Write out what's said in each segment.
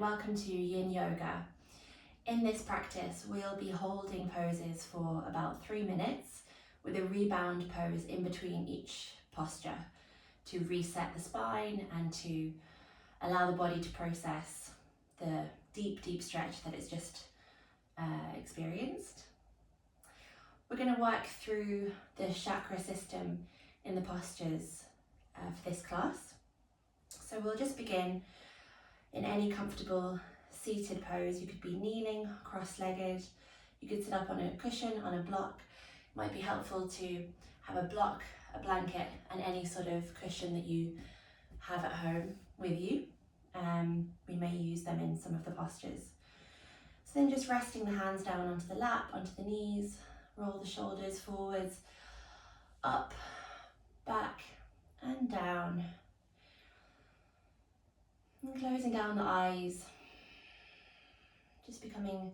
welcome to Yin Yoga. In this practice, we'll be holding poses for about 3 minutes with a rebound pose in between each posture to reset the spine and to allow the body to process the deep stretch that it's just experienced. We're going to work through the chakra system in the postures for this class. So we'll just begin in any comfortable seated pose. You could be kneeling, cross-legged, you could sit up on a cushion, on a block. It might be helpful to have a block, a blanket and any sort of cushion that you have at home with you. We may use them in some of the postures. So then just resting the hands down onto the lap, onto the knees, roll the shoulders forwards, up, back and down. And closing down the eyes, just becoming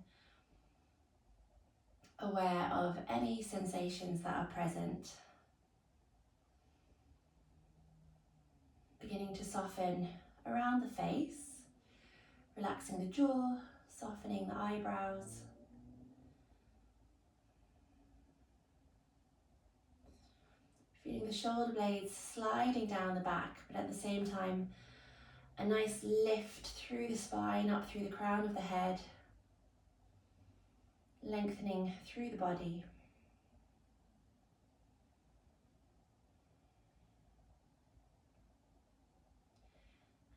aware of any sensations that are present. Beginning to soften around the face, relaxing the jaw, softening the eyebrows. Feeling the shoulder blades sliding down the back, but at the same time, a nice lift through the spine, up through the crown of the head, lengthening through the body.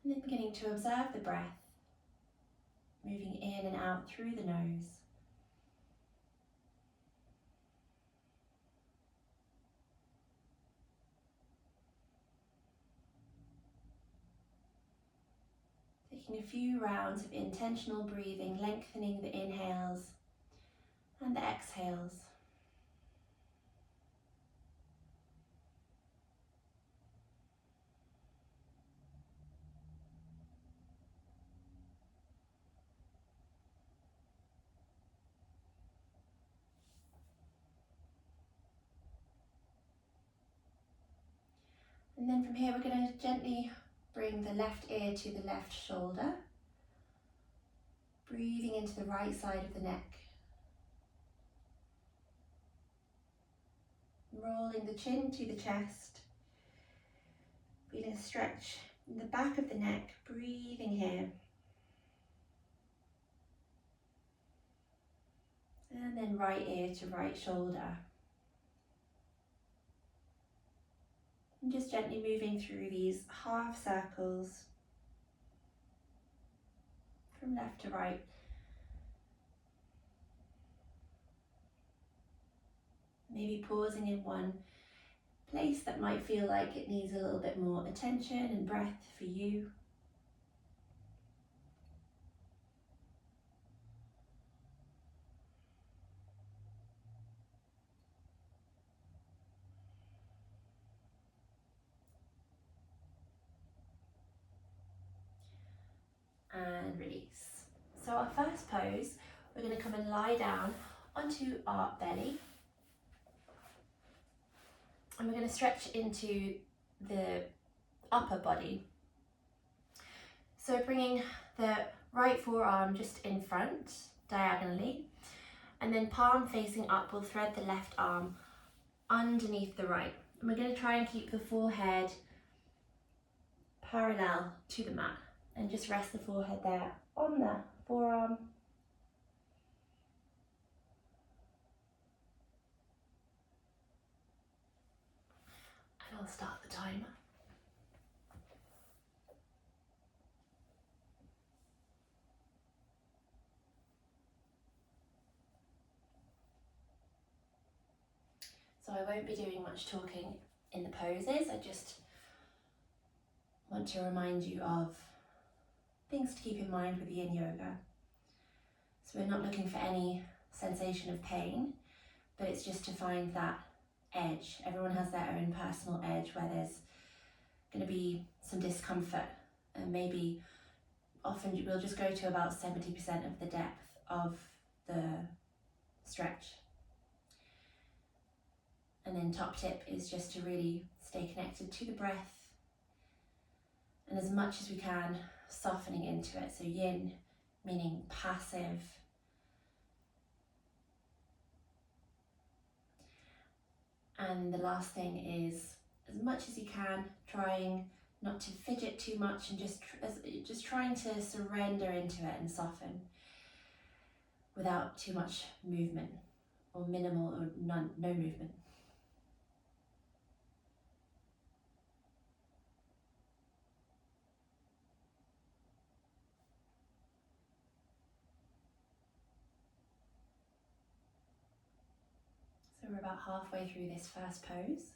And then beginning to observe the breath, moving in and out through the nose. Taking a few rounds of intentional breathing, lengthening the inhales and the exhales. And then from here we're going to gently bring the left ear to the left shoulder, breathing into the right side of the neck, rolling the chin to the chest, feeling a stretch in the back of the neck, breathing here. And then right ear to right shoulder. And just gently moving through these half circles from left to right. Maybe pausing in one place that might feel like it needs a little bit more attention and breath for you. And release. So our first pose, we're going to come and lie down onto our belly. And we're going to stretch into the upper body. So bringing the right forearm just in front, diagonally, and then palm facing up, we'll thread the left arm underneath the right. And we're going to try and keep the forehead parallel to the mat. And just rest the forehead there on the forearm. And I'll start the timer. So I won't be doing much talking in the poses. I just want to remind you of things to keep in mind with Yin Yoga. So we're not looking for any sensation of pain, but it's just to find that edge. Everyone has their own personal edge where there's going to be some discomfort, and maybe often we'll just go to about 70% of the depth of the stretch. And then top tip is just to really stay connected to the breath, and as much as we can, softening into it. So yin meaning passive. And the last thing is, as much as you can, trying not to fidget too much and just trying to surrender into it and soften without too much movement, or minimal or no movement. So we're about halfway through this first pose.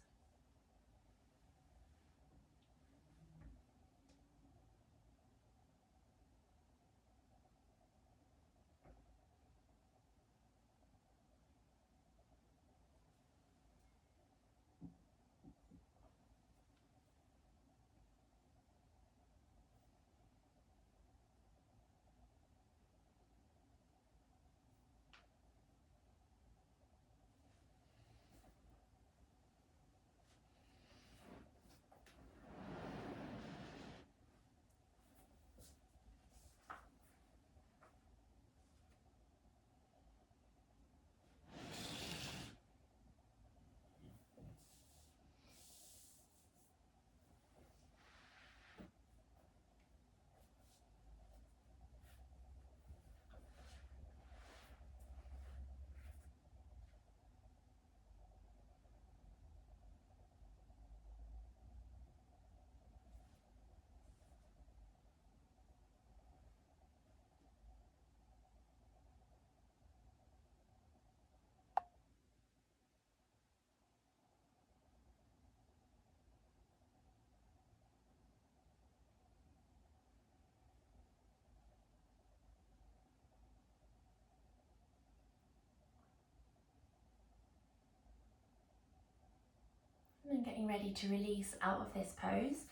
And getting ready to release out of this pose,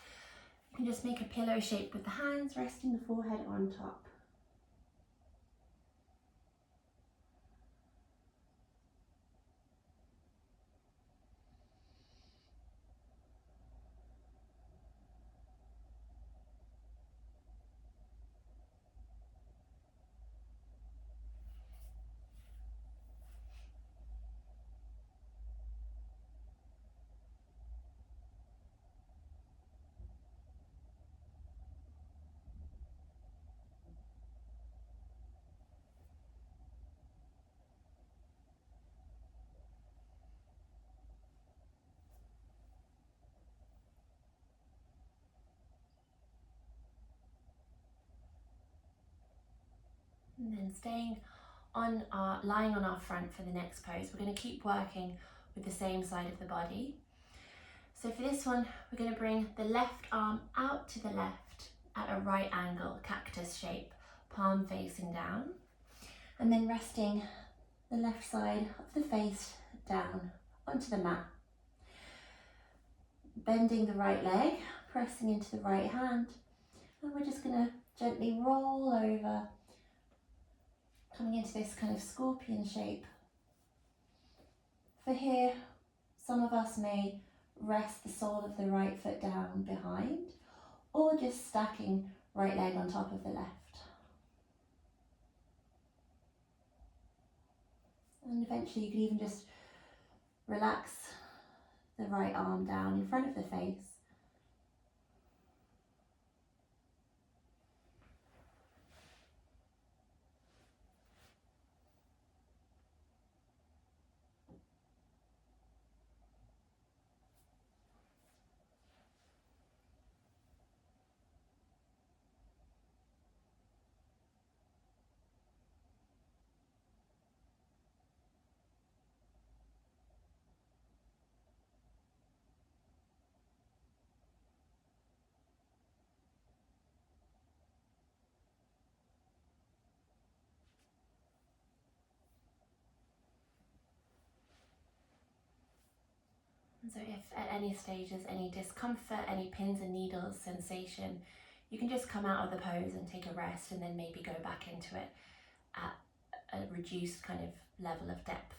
you can just make a pillow shape with the hands, resting the forehead on top. And then lying on our front for the next pose, we're going to keep working with the same side of the body. So for this one, we're going to bring the left arm out to the left at a right angle, cactus shape, palm facing down, and then resting the left side of the face down onto the mat. Bending the right leg, pressing into the right hand, and we're just going to gently roll over, coming into this kind of scorpion shape. For here, some of us may rest the sole of the right foot down behind, or just stacking right leg on top of the left. And eventually you can even just relax the right arm down in front of the face. And so if at any stage there's any discomfort, any pins and needles sensation, you can just come out of the pose and take a rest, and then maybe go back into it at a reduced kind of level of depth.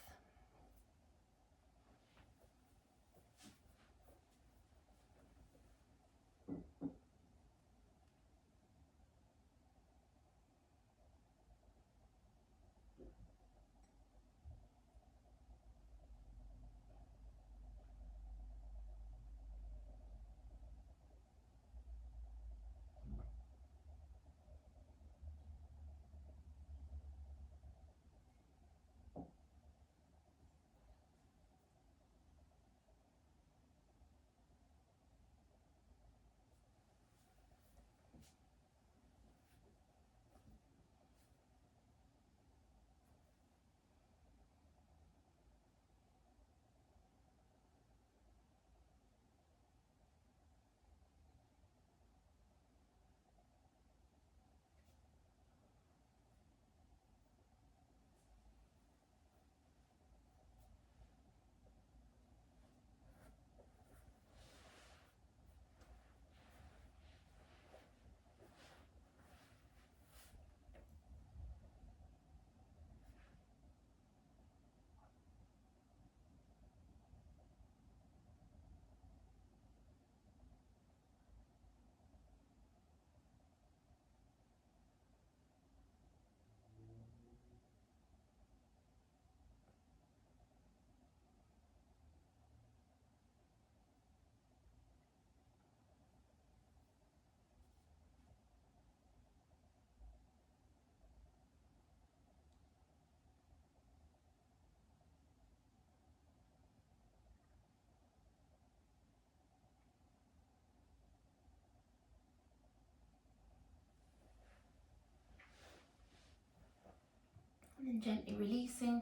And gently releasing,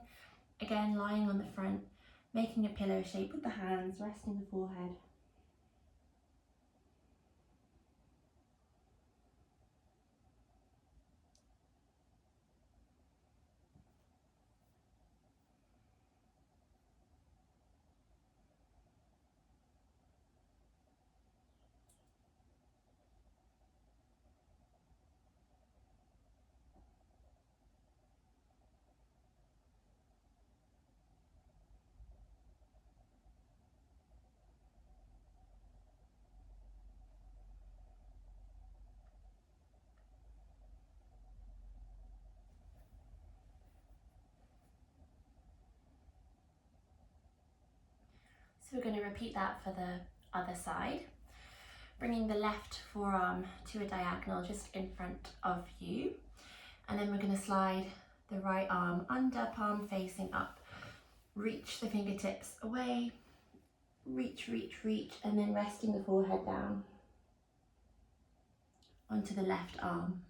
again lying on the front, making a pillow shape with the hands, resting the forehead. So we're going to repeat that for the other side, bringing the left forearm to a diagonal just in front of you, and then we're going to slide the right arm under, palm facing up, reach the fingertips away, reach, reach, reach, and then resting the forehead down onto the left arm.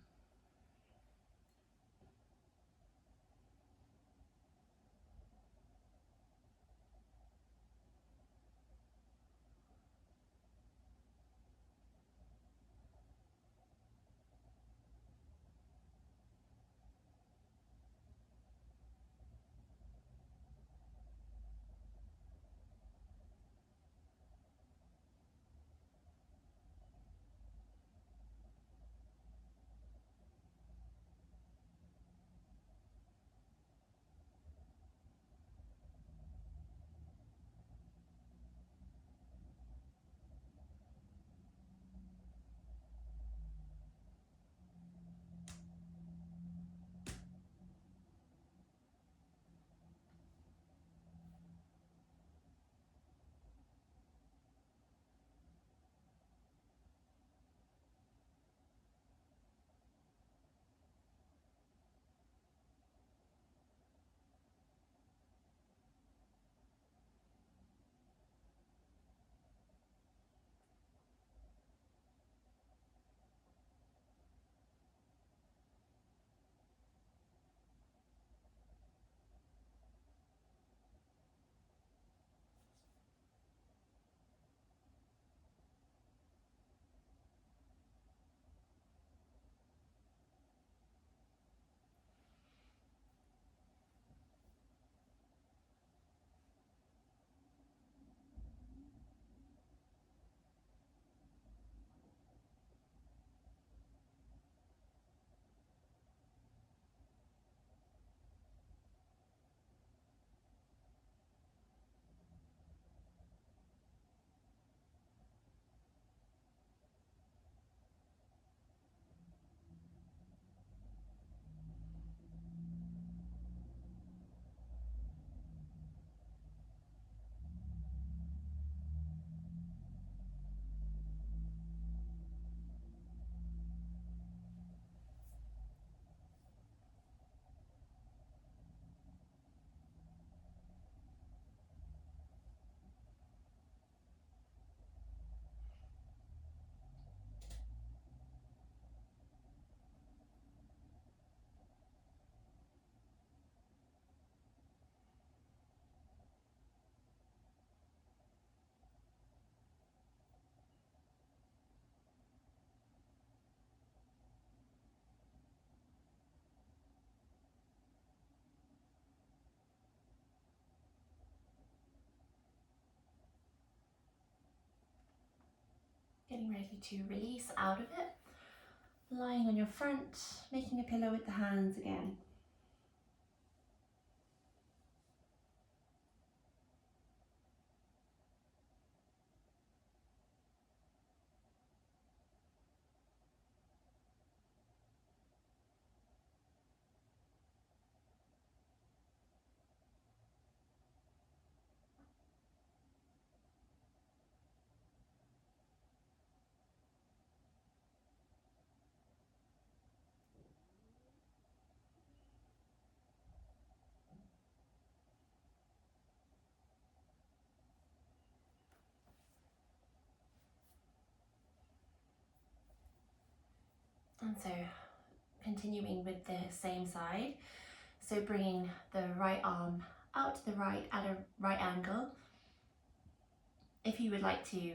Getting ready to release out of it, lying on your front, making a pillow with the hands again. And so continuing with the same side, So bringing the right arm out to the right at a right angle. If you would like to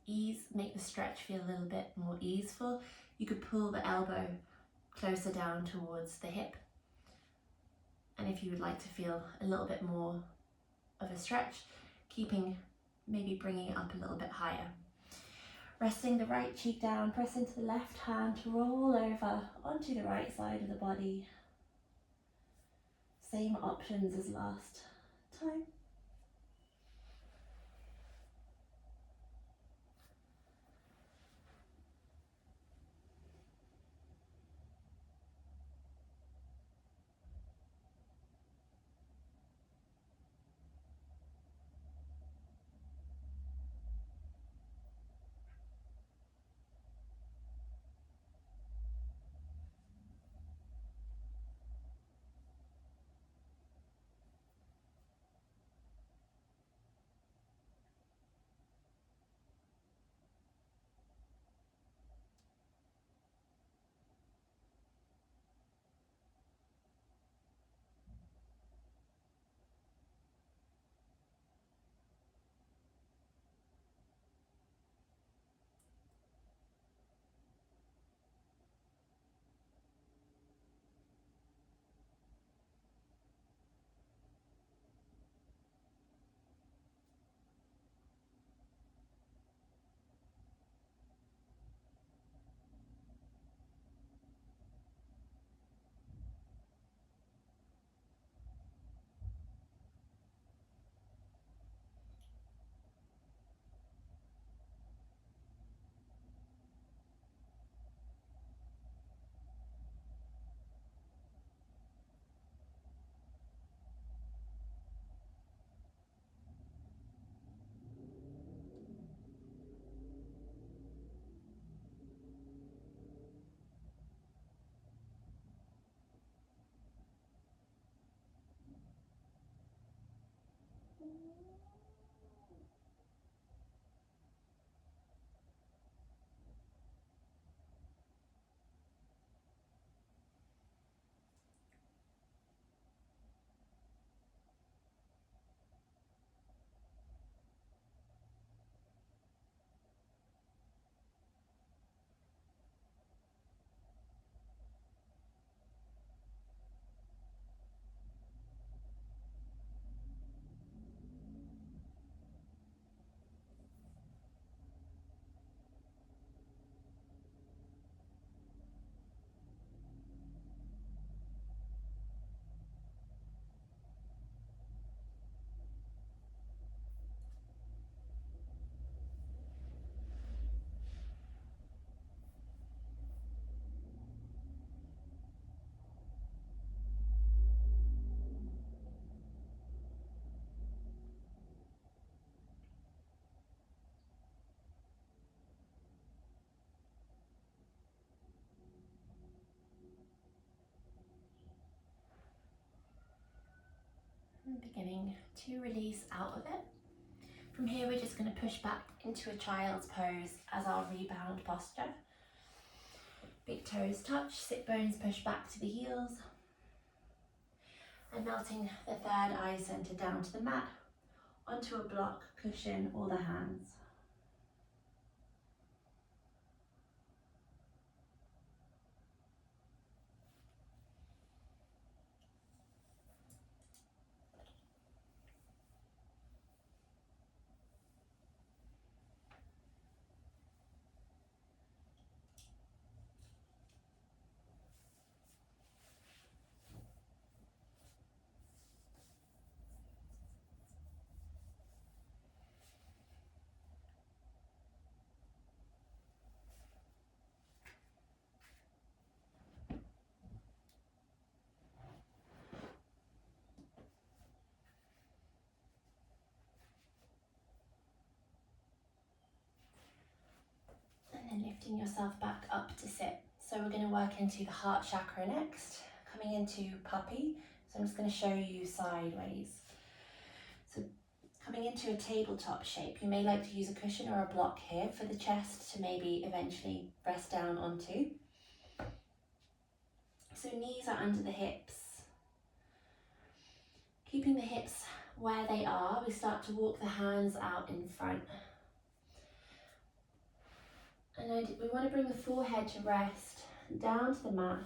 make the stretch feel a little bit more easeful, you could pull the elbow closer down towards the hip. And if you would like to feel a little bit more of a stretch, maybe bringing it up a little bit higher. Resting the right cheek down, press into the left hand, roll over onto the right side of the body. Same options as last time. And beginning to release out of it. From here, we're just going to push back into a child's pose as our rebound posture. Big toes touch, sit bones push back to the heels. And melting the third eye center down to the mat, onto a block, cushion, or the hands. And then lifting yourself back up to sit. So we're going to work into the heart chakra next, coming into puppy. So I'm just going to show you sideways. So coming into a tabletop shape, you may like to use a cushion or a block here for the chest to maybe eventually rest down onto. So knees are under the hips, Keeping the hips where they are, we start to walk the hands out in front. And we want to bring the forehead to rest down to the mat.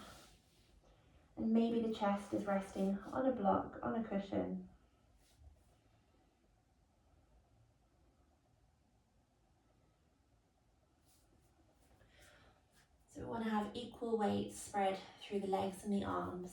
And maybe the chest is resting on a block, on a cushion. So we want to have equal weight spread through the legs and the arms.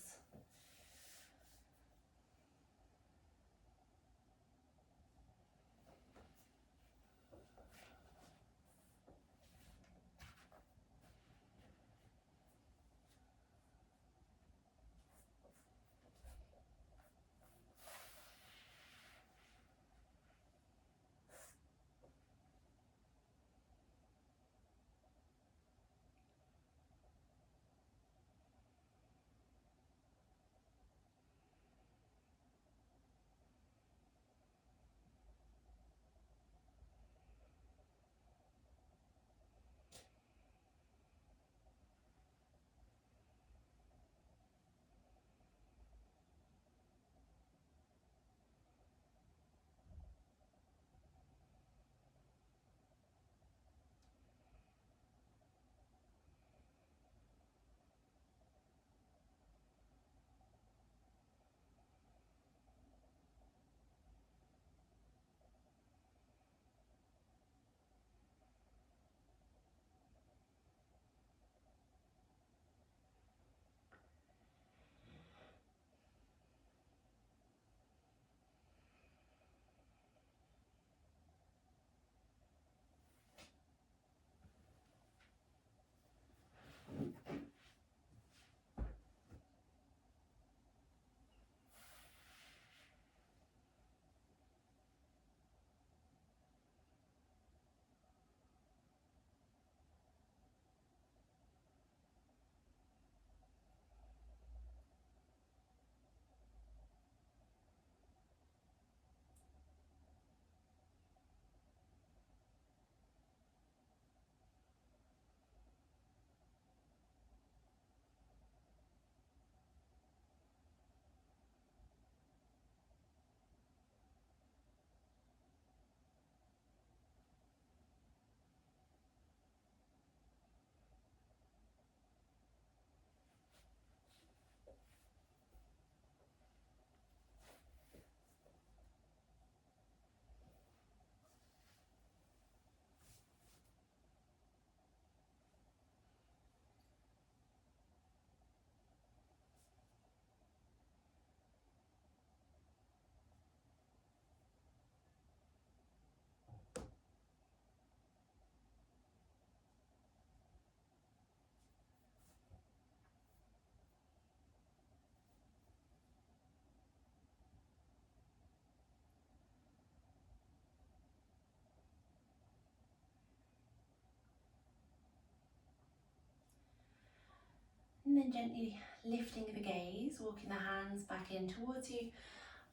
And then gently lifting the gaze, walking the hands back in towards you,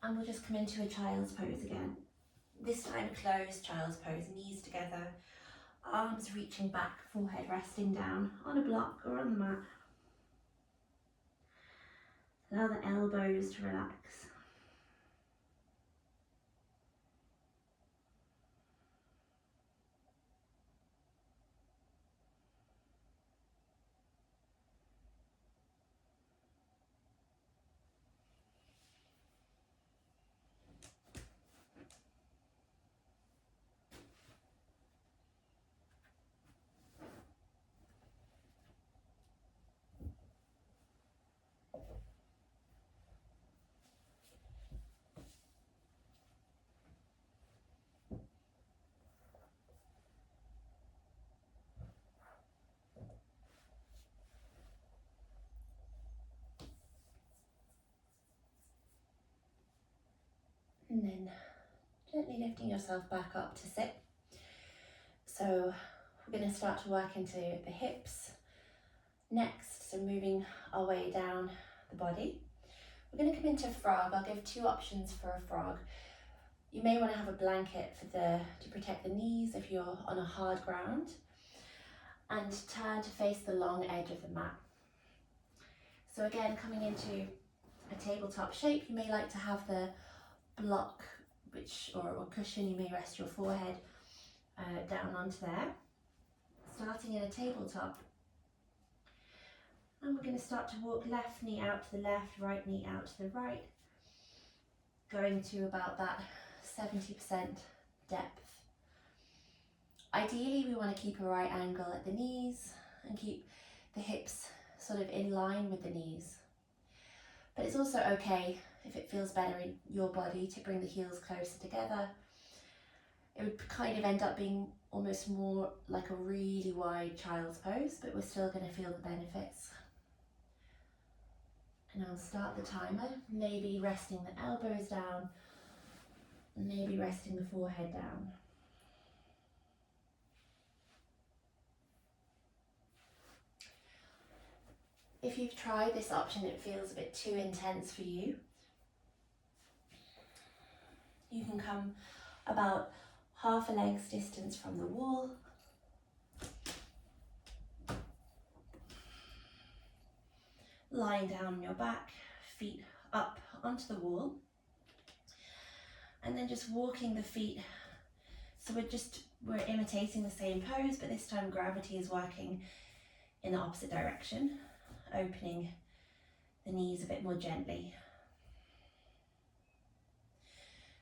and we'll just come into a child's pose again. This time closed child's pose, knees together, arms reaching back, forehead resting down on a block or on the mat. Allow the elbows to relax. And then gently lifting yourself back up to sit. So we're going to start to work into the hips next, so moving our way down the body. We're going to come into frog. I'll give two options for a frog. You may want to have a blanket to protect the knees if you're on a hard ground, and turn to face the long edge of the mat. So again, coming into a tabletop shape, you may like to have the block or cushion, you may rest your forehead down onto there, starting in a tabletop. And we're going to start to walk left knee out to the left, right knee out to the right, going to about that 70% depth. Ideally, we want to keep a right angle at the knees and keep the hips sort of in line with the knees. But it's also okay if it feels better in your body to bring the heels closer together. It would kind of end up being almost more like a really wide child's pose, but we're still going to feel the benefits. And I'll start the timer, maybe resting the elbows down, maybe resting the forehead down. If you've tried this option, it feels a bit too intense for you, you can come about half a leg's distance from the wall. Lying down on your back, feet up onto the wall. And then just walking the feet. So we're imitating the same pose, but this time gravity is working in the opposite direction, opening the knees a bit more gently.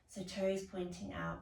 So toes pointing out.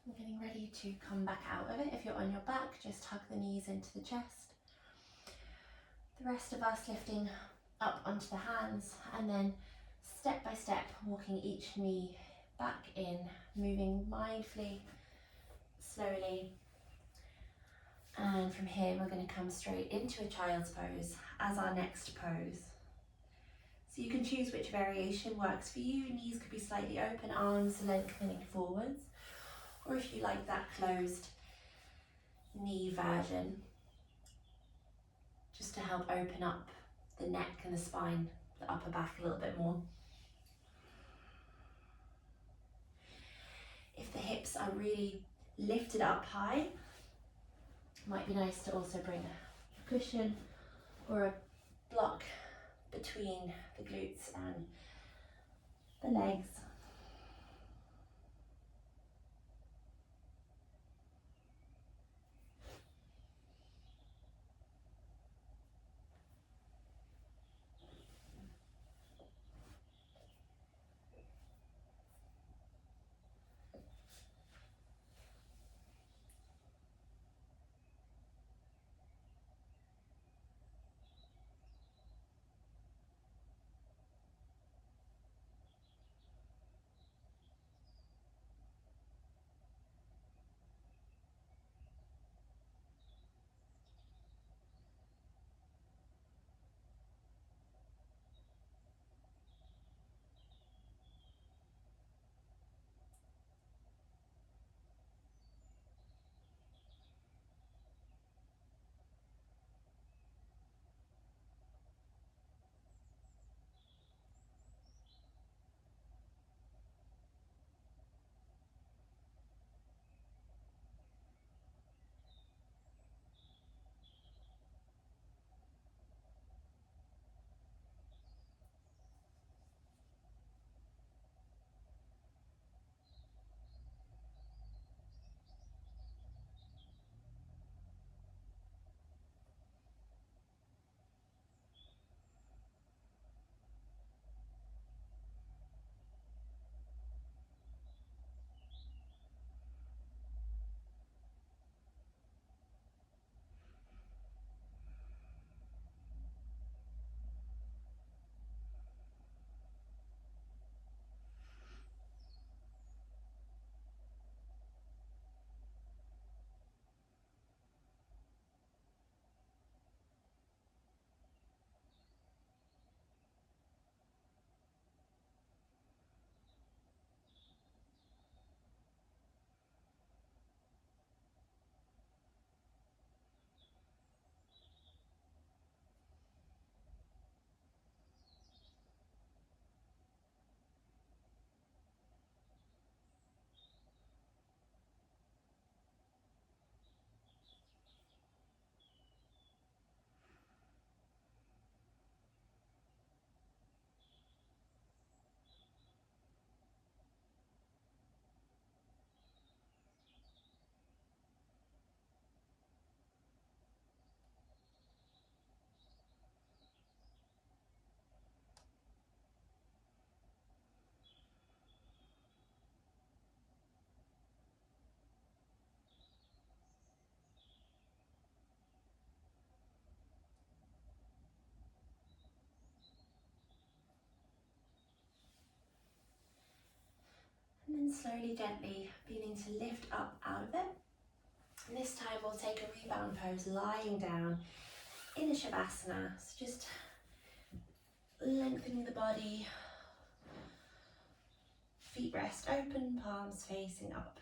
I'm getting ready to come back out of it. If you're on your back, just hug the knees into the chest. The rest of us lifting up onto the hands and then step by step walking each knee back in, moving mindfully, slowly. And from here we're going to come straight into a child's pose as our next pose. So you can choose which variation works for you. Knees could be slightly open, arms lengthening forwards. Or if you like that closed knee version, just to help open up the neck and the spine, the upper back a little bit more. If the hips are really lifted up high, it might be nice to also bring a cushion or a block between the glutes and the legs. And slowly, gently beginning to lift up out of it. And this time we'll take a rebound pose lying down in a Shavasana. So just lengthening the body, feet rest open, palms facing up.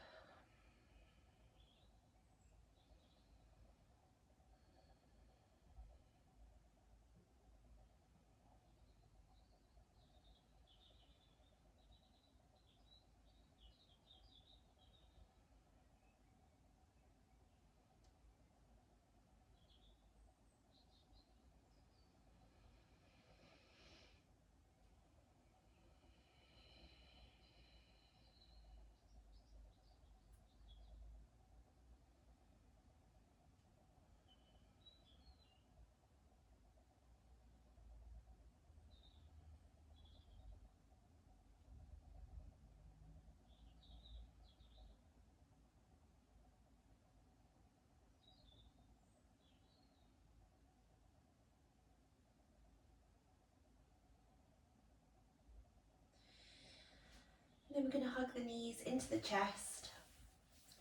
Then we're going to hug the knees into the chest,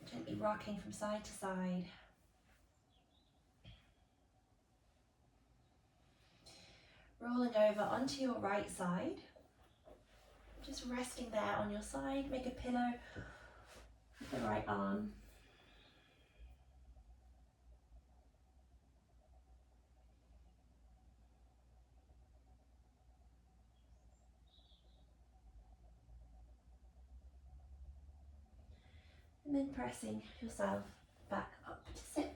gently rocking from side to side. Rolling over onto your right side, just resting there on your side. Make a pillow with the right arm. And then pressing yourself back up to sit.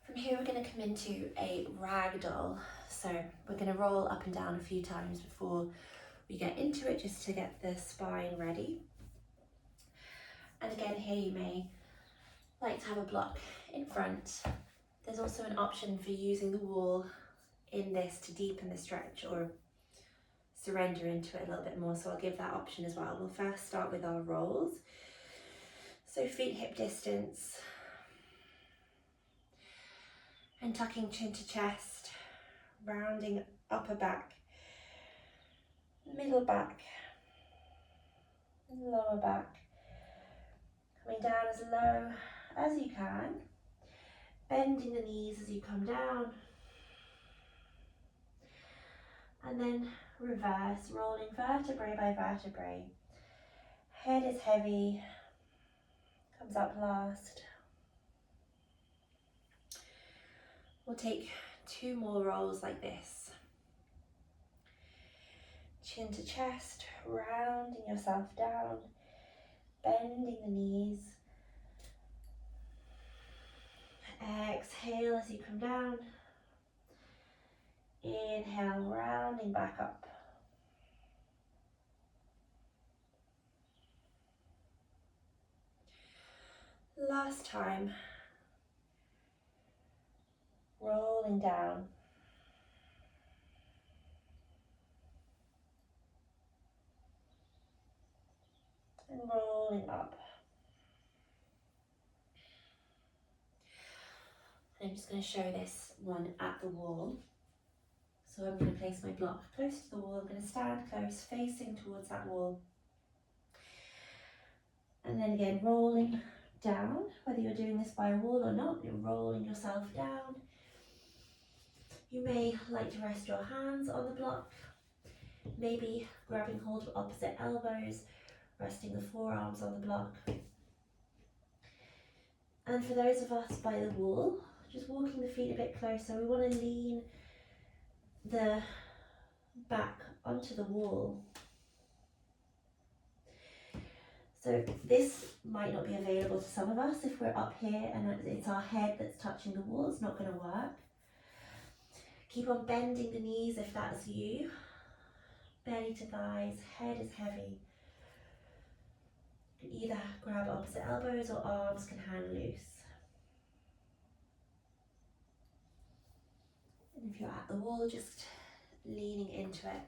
From here we're going to come into a ragdoll. So we're going to roll up and down a few times before we get into it, just to get the spine ready. And again, here you may like to have a block in front. There's also an option for using the wall in this to deepen the stretch or surrender into it a little bit more, so I'll give that option as well. We'll first start with our rolls. So feet hip distance, and tucking chin to chest, rounding upper back, middle back, and lower back. Coming down as low as you can, bending the knees as you come down, and then reverse, rolling vertebrae by vertebrae. Head is heavy, comes up last. We'll take 2 more rolls like this. Chin to chest, rounding yourself down, bending the knees. Exhale as you come down. Inhale, rounding back up. Last time. Rolling down. And rolling up. I'm just going to show this one at the wall. So I'm going to place my block close to the wall. I'm going to stand close, facing towards that wall. And then again, rolling down. Whether you're doing this by a wall or not, you're rolling yourself down. You may like to rest your hands on the block, maybe grabbing hold of opposite elbows, resting the forearms on the block. And for those of us by the wall, just walking the feet a bit closer, we want to lean the back onto the wall. So this might not be available to some of us if we're up here and it's our head that's touching the wall. It's not going to work. Keep on bending the knees if that's you. Belly to thighs, head is heavy. You can either grab opposite elbows or arms can hang loose. And if you're at the wall, just leaning into it.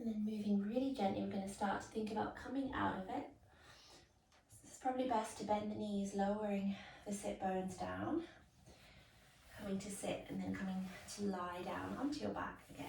And then moving really gently, we're going to start to think about coming out of it. So it's probably best to bend the knees, lowering the sit bones down. Coming to sit and then coming to lie down onto your back again.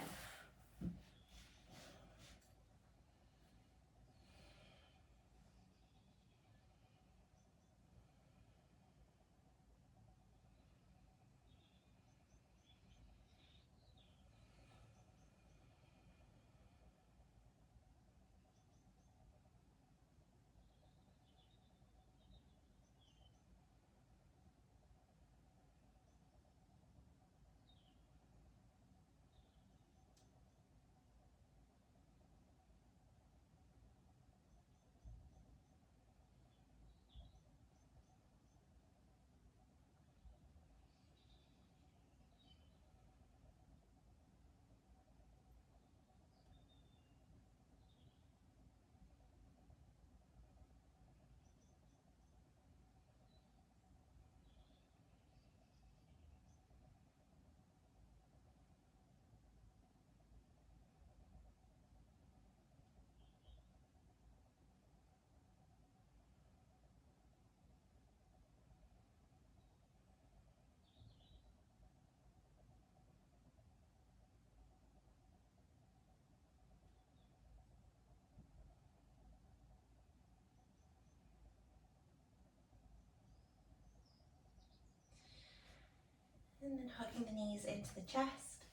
And then hugging the knees into the chest.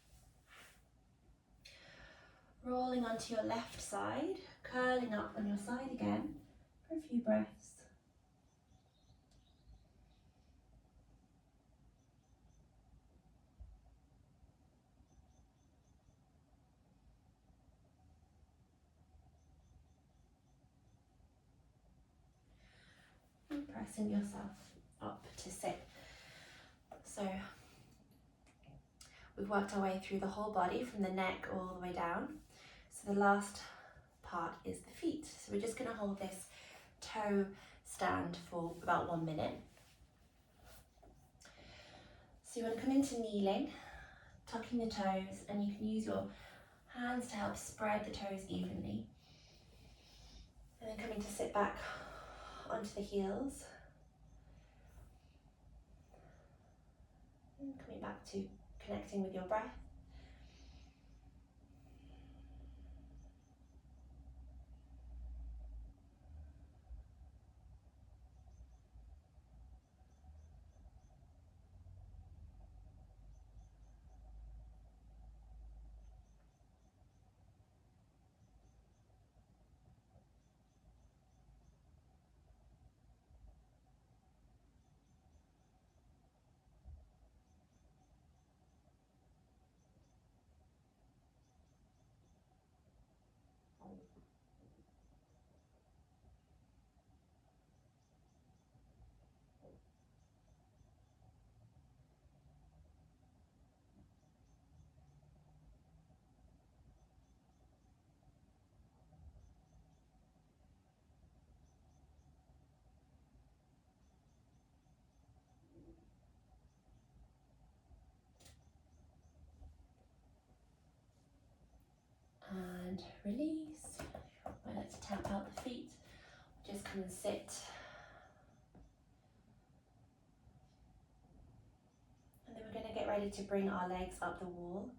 Rolling onto your left side, curling up on your side again for a few breaths. And pressing yourself up to sit. So we've worked our way through the whole body from the neck all the way down. So the last part is the feet. So we're just going to hold this toe stand for about 1 minute. So you want to come into kneeling, tucking the toes, and you can use your hands to help spread the toes evenly. And then coming to sit back onto the heels. And coming back to connecting with your breath. And release. I like to tap out the feet. Just come and sit. And then we're going to get ready to bring our legs up the wall.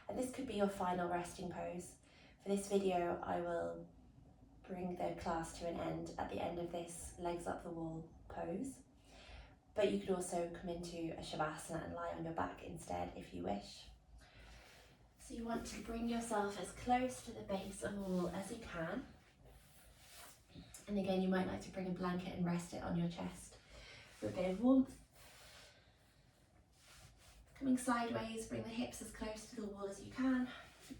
And this could be your final resting pose. For this video, I will bring the class to an end at the end of this legs up the wall pose. But you could also come into a shavasana and lie on your back instead if you wish. So you want to bring yourself as close to the base of the wall as you can. And again, you might like to bring a blanket and rest it on your chest for a bit of warmth. Coming sideways, bring the hips as close to the wall as you can,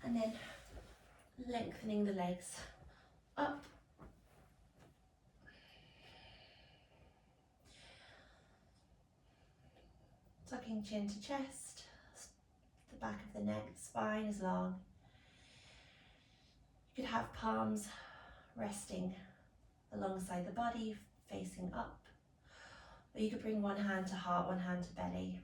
and then lengthening the legs up. Tucking chin to chest, the back of the neck, spine is long. You could have palms resting alongside the body, facing up. Or you could bring one hand to heart, one hand to belly.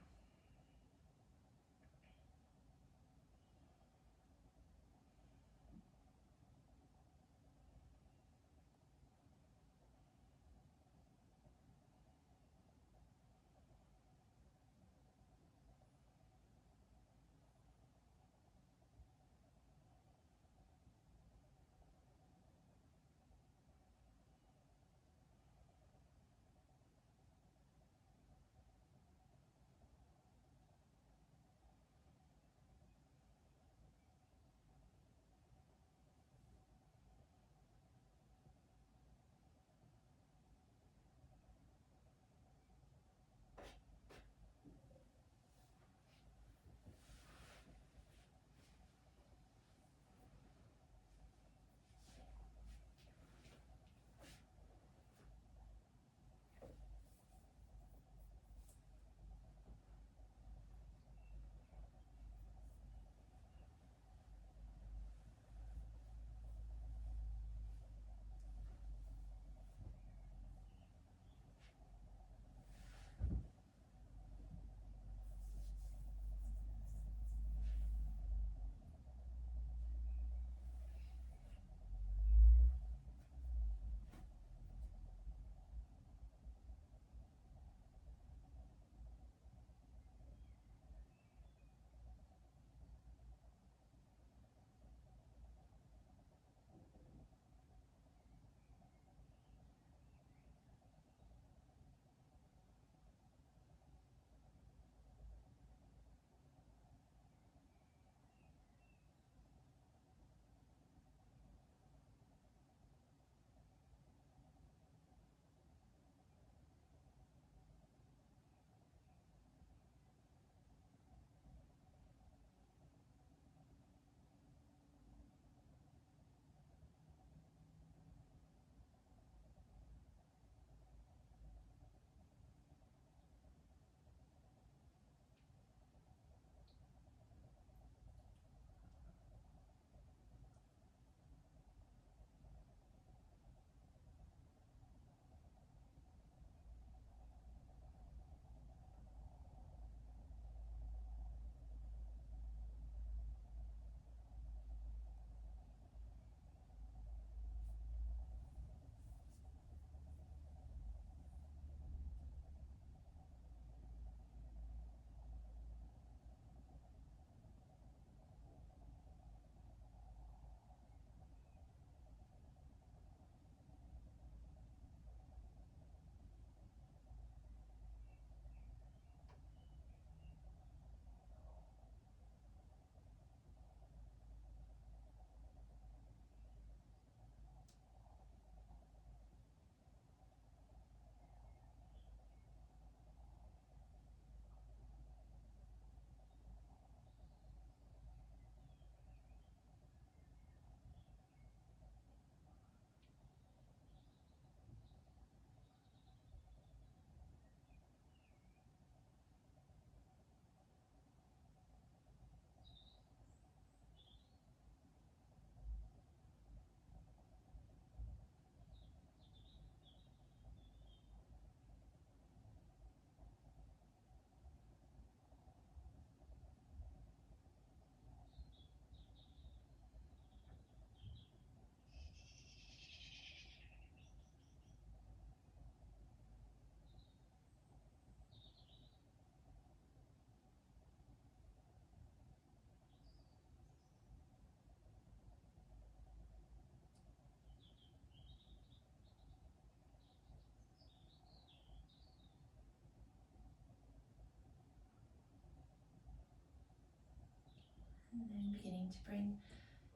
And beginning to bring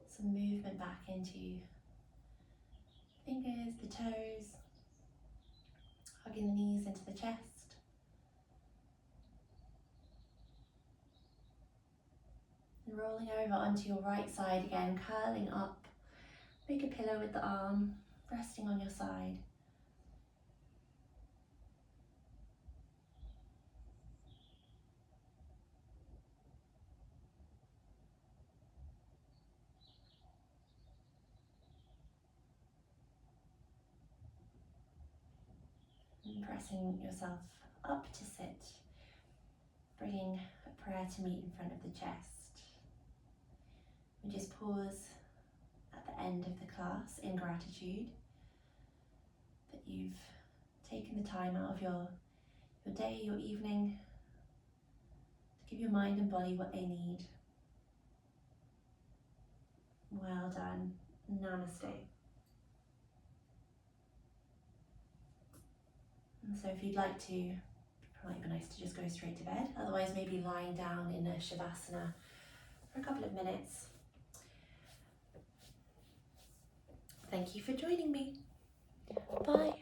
some movement back into fingers, the toes, hugging the knees into the chest. And rolling over onto your right side again, curling up. Make a pillow with the arm, resting on your side. And pressing yourself up to sit, bringing a prayer to meet in front of the chest. We just pause at the end of the class in gratitude that you've taken the time out of your day, your evening, to give your mind and body what they need. Well done. Namaste. And so if you'd like to, it might be nice to just go straight to bed. Otherwise, maybe lying down in a Shavasana for a couple of minutes. Thank you for joining me. Bye.